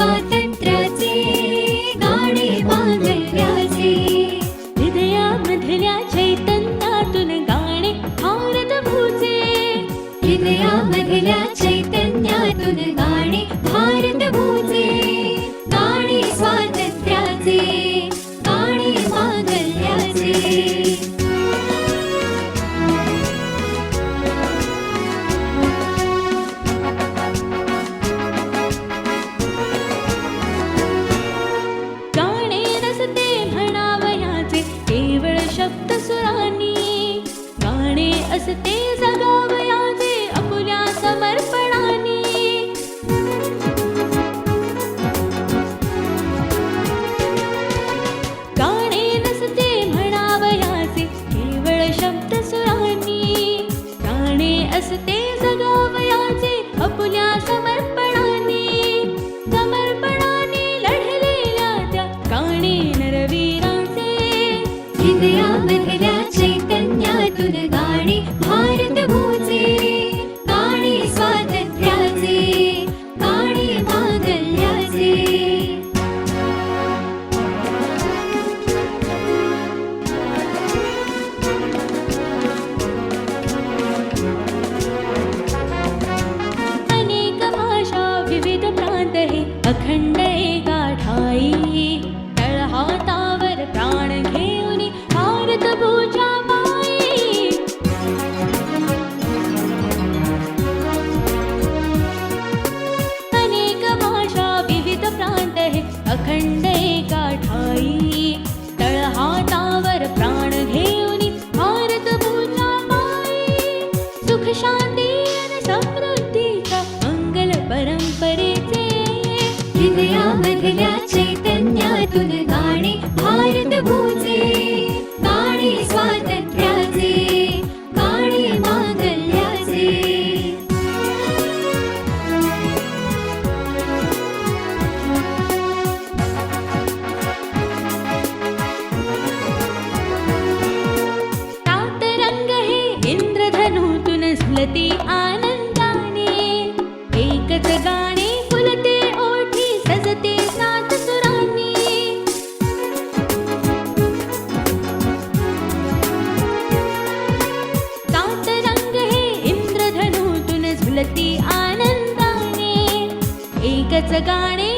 स्वातंत्र्याचे गाणे मांगल्याचे हृदयामधल्या चैतन्यातून गाणे भारतभूचे हृदयामधल्या चैतन्यातून गाणे भारतभूचे गाणे स्वातंत्र्याचे गाणे मांगल्याचे शब्द सुरानी गाणे असते जगावयाचे आपुल्या समर्पणाने गाणे नसते म्हणावयाचे केवळ शब्द सुरानी गाणे असते जगावयाचे आपुल्या समर्पणाने लढलेल्या त्या गाणे नरवीरांचे हृदयामधल्या चैतन्यातून गाणे भारतभूचे गाणे स्वातंत्र्याचे गाणे मांगल्याचे अनेक भाषा विविध प्रांत हे अखंड एका ठाई तळहातावर प्राण घेऊन भारतभूच्या माई अनेक भाषा विविध प्रांत हे अखंड एका ठाई तळहातावर प्राण घेऊन भारतभूच्या माई सुख शांती आणि समृद्धीच्या मंगल परंपरेचे हृदयामधल्या चैतन्यातून गाणे भारतभूचे गाणे स्वातंत्र्याचे गाणे मांगल्याचे सात रंग हे इंद्रधनुतून झुलते आनंदाने एकच गाणे फुलते ओठी सजते सात सुरांनी सात रंग हे इंद्रधनुतून झुलते आनंदाने एकच गाणे